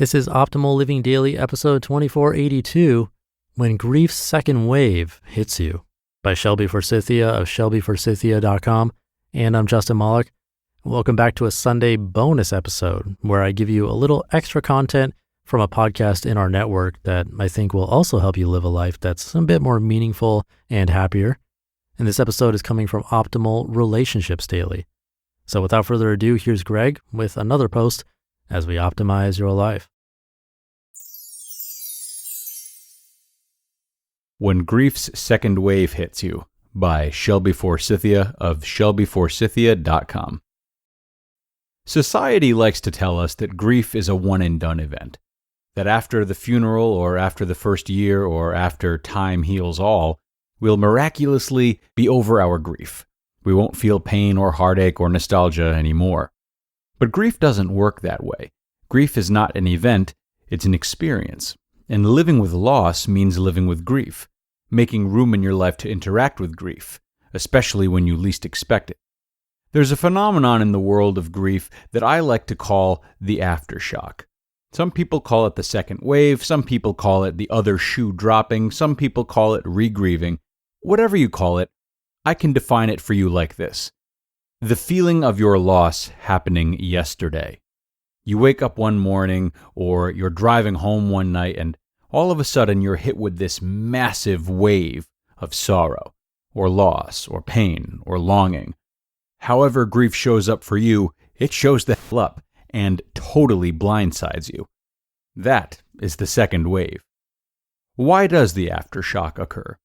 This is Optimal Living Daily, episode 2482, When Grief's Second Wave Hits You, by Shelby Forsythia of shelbyforsythia.com. And I'm Justin Malik. Welcome back to a Sunday bonus episode where I give you a little extra content from a podcast in our network that I think will also help you live a life that's a bit more meaningful and happier. And this episode is coming from Optimal Relationships Daily. So without further ado, here's Greg with another post as we optimize your life. When Grief's Second Wave Hits You, by Shelby Forsythia of shelbyforsythia.com. Society likes to tell us that grief is a one-and-done event, that after the funeral or after the first year or after time heals all, we'll miraculously be over our grief. We won't feel pain or heartache or nostalgia anymore. But grief doesn't work that way. Grief is not an event, it's an experience. And living with loss means living with grief, making room in your life to interact with grief, especially when you least expect it. There's a phenomenon in the world of grief that I like to call the aftershock. Some people call it the second wave, some people call it the other shoe dropping, some people call it regrieving. Whatever you call it, I can define it for you like this. The feeling of your loss happening yesterday. You wake up one morning or you're driving home one night and all of a sudden you're hit with this massive wave of sorrow or loss or pain or longing. However grief shows up for you, it shows the hell up and totally blindsides you. That is the second wave. Why does the aftershock occur?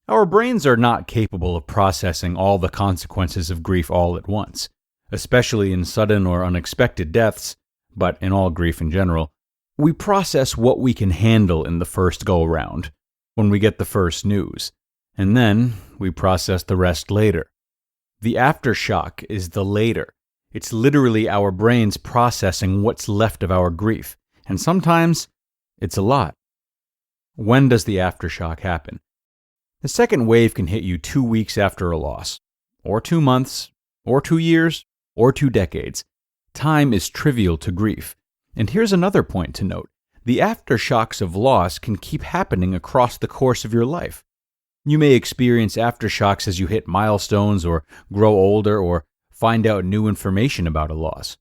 Our brains are not capable of processing all the consequences of grief all at once, especially in sudden or unexpected deaths, but in all grief in general. We process what we can handle in the first go-round, when we get the first news, and then we process the rest later. The aftershock is the later. It's literally our brains processing what's left of our grief, and sometimes it's a lot. When does the aftershock happen? The second wave can hit you 2 weeks after a loss, or 2 months, or 2 years, or 2 decades. Time is trivial to grief. And here's another point to note. The aftershocks of loss can keep happening across the course of your life. You may experience aftershocks as you hit milestones or grow older or find out new information about a loss.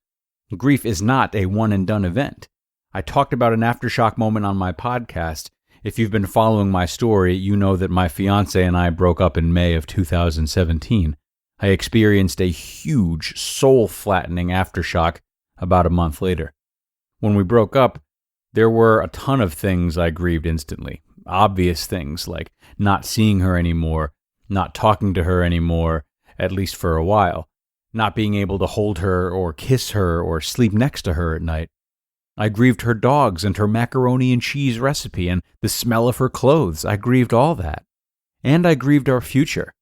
Grief is not a one-and-done event. I talked about an aftershock moment on my podcast. If you've been following my story, you know that my fiance and I broke up in May of 2017. I experienced a huge, soul-flattening aftershock about a month later. When we broke up, there were a ton of things I grieved instantly. Obvious things like not seeing her anymore, not talking to her anymore, at least for a while, not being able to hold her or kiss her or sleep next to her at night. I grieved her dogs and her macaroni and cheese recipe and the smell of her clothes. I grieved all that. And I grieved our future.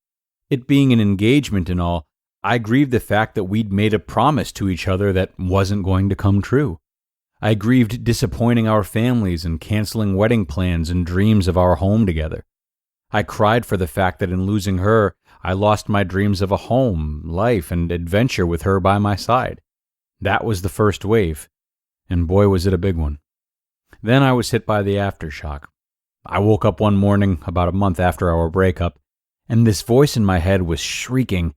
It being an engagement and all, I grieved the fact that we'd made a promise to each other that wasn't going to come true. I grieved disappointing our families and canceling wedding plans and dreams of our home together. I cried for the fact that in losing her, I lost my dreams of a home, life, and adventure with her by my side. That was the first wave. And boy, was it a big one. Then I was hit by the aftershock. I woke up one morning about a month after our breakup, and this voice in my head was shrieking,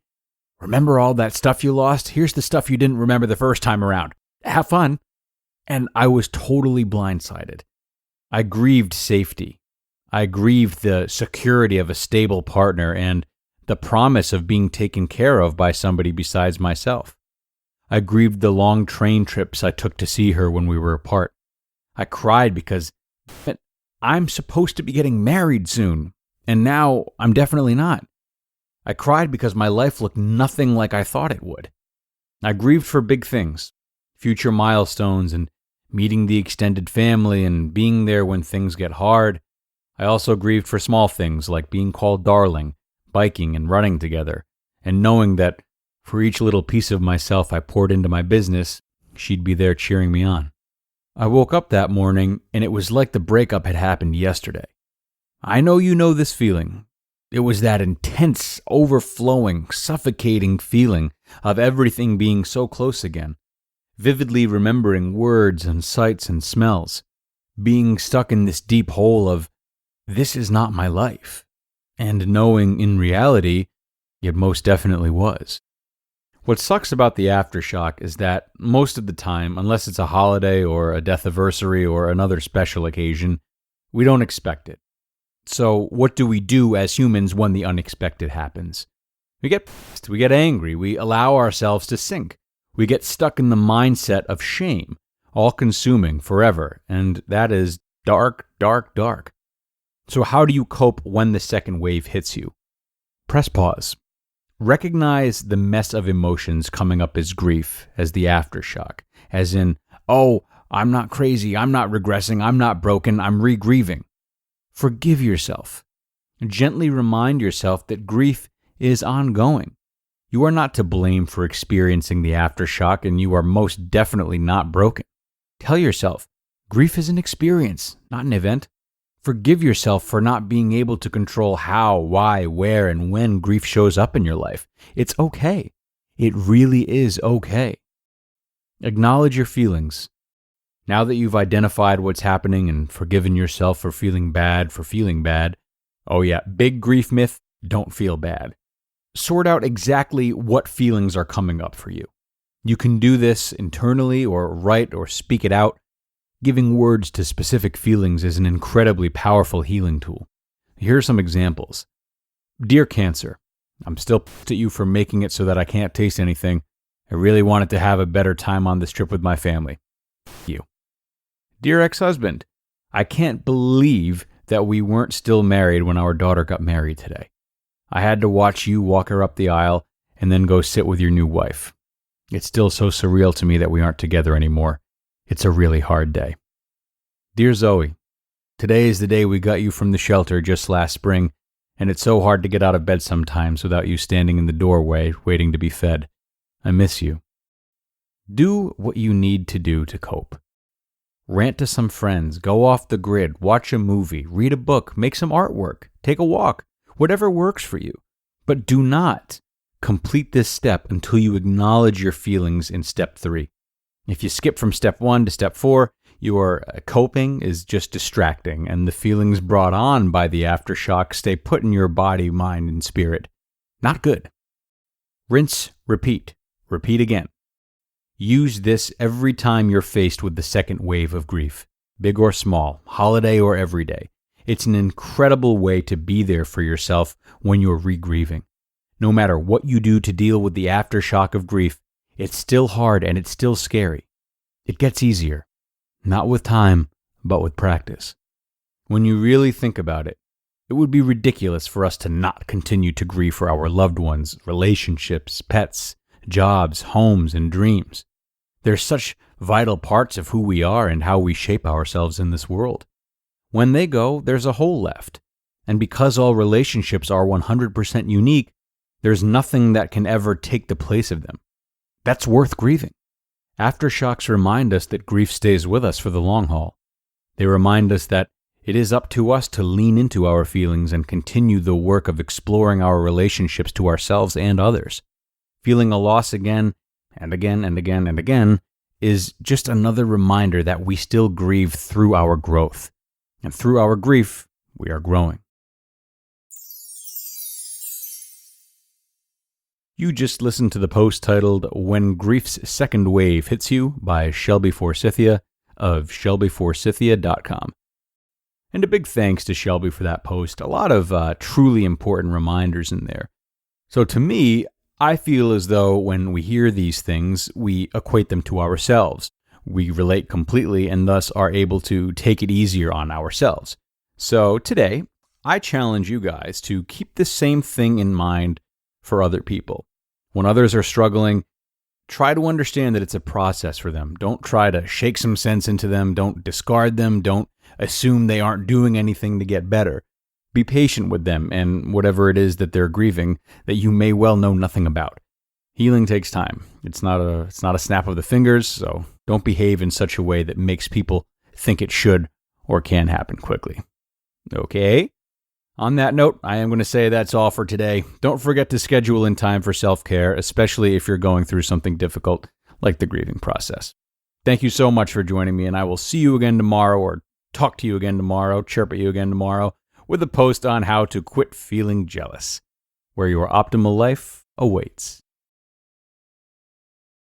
"Remember all that stuff you lost? Here's the stuff you didn't remember the first time around. Have fun." And I was totally blindsided. I grieved safety. I grieved the security of a stable partner and the promise of being taken care of by somebody besides myself. I grieved the long train trips I took to see her when we were apart. I cried because I'm supposed to be getting married soon, and now I'm definitely not. I cried because my life looked nothing like I thought it would. I grieved for big things, future milestones and meeting the extended family and being there when things get hard. I also grieved for small things like being called darling, biking and running together, and knowing that for each little piece of myself I poured into my business, she'd be there cheering me on. I woke up that morning and it was like the breakup had happened yesterday. I know you know this feeling. It was that intense, overflowing, suffocating feeling of everything being so close again. vividly remembering words and sights and smells, being stuck in this deep hole of, this is not my life, and knowing in reality, it most definitely was. What sucks about the aftershock is that most of the time, unless it's a holiday or a death anniversary or another special occasion, we don't expect it. So what do we do as humans when the unexpected happens? We get pissed, we get angry, we allow ourselves to sink. We get stuck in the mindset of shame, all-consuming forever, and that is dark, dark, dark. So how do you cope when the second wave hits you? Press pause. Recognize the mess of emotions coming up as grief, as the aftershock, as in, oh, I'm not crazy, I'm not regressing, I'm not broken, I'm re-grieving. Forgive yourself. Gently remind yourself that grief is ongoing. You are not to blame for experiencing the aftershock, and you are most definitely not broken. Tell yourself, grief is an experience, not an event. Forgive yourself for not being able to control how, why, where, and when grief shows up in your life. It's okay. It really is okay. Acknowledge your feelings. Now that you've identified what's happening and forgiven yourself for feeling bad, oh yeah, big grief myth, don't feel bad. Sort out exactly what feelings are coming up for you. You can do this internally or write or speak it out. Giving words to specific feelings is an incredibly powerful healing tool. Here are some examples. Dear Cancer, I'm still pissed at you for making it so that I can't taste anything. I really wanted to have a better time on this trip with my family. You. Dear ex-husband, I can't believe that we weren't still married when our daughter got married today. I had to watch you walk her up the aisle and then go sit with your new wife. It's still so surreal to me that we aren't together anymore. It's a really hard day. Dear Zoe, today is the day we got you from the shelter just last spring, and it's so hard to get out of bed sometimes without you standing in the doorway waiting to be fed. I miss you. Do what you need to do to cope. Rant to some friends, go off the grid, watch a movie, read a book, make some artwork, take a walk, whatever works for you. But do not complete this step until you acknowledge your feelings in step 3. If you skip from step 1 to step 4, your coping is just distracting, and the feelings brought on by the aftershock stay put in your body, mind, and spirit. Not good. Rinse, repeat. Repeat again. Use this every time you're faced with the second wave of grief, big or small, holiday or everyday. It's an incredible way to be there for yourself when you're re-grieving. No matter what you do to deal with the aftershock of grief, it's still hard and it's still scary. It gets easier. Not with time, but with practice. When you really think about it, it would be ridiculous for us to not continue to grieve for our loved ones, relationships, pets, jobs, homes, and dreams. They're such vital parts of who we are and how we shape ourselves in this world. When they go, there's a hole left. And because all relationships are 100% unique, there's nothing that can ever take the place of them. That's worth grieving. Aftershocks remind us that grief stays with us for the long haul. They remind us that it is up to us to lean into our feelings and continue the work of exploring our relationships to ourselves and others. Feeling a loss again and again and again and again is just another reminder that we still grieve through our growth. And through our grief, we are growing. You just listened to the post titled When Grief's Second Wave Hits You by Shelby Forsythia of shelbyforsythia.com. And a big thanks to Shelby for that post. A lot of truly important reminders in there. So to me, I feel as though when we hear these things, we equate them to ourselves. We relate completely and thus are able to take it easier on ourselves. So today, I challenge you guys to keep the same thing in mind for other people. When others are struggling, try to understand that it's a process for them. Don't try to shake some sense into them. Don't discard them. Don't assume they aren't doing anything to get better. Be patient with them and whatever it is that they're grieving that you may well know nothing about. Healing takes time. It's not a snap of the fingers, so don't behave in such a way that makes people think it should or can happen quickly. Okay? On that note, I am going to say that's all for today. Don't forget to schedule in time for self-care, especially if you're going through something difficult. like the grieving process. Thank you so much for joining me, and I will see you again tomorrow, or talk to you again tomorrow, chirp at you again tomorrow, with a post on how to quit feeling jealous, where your optimal life awaits.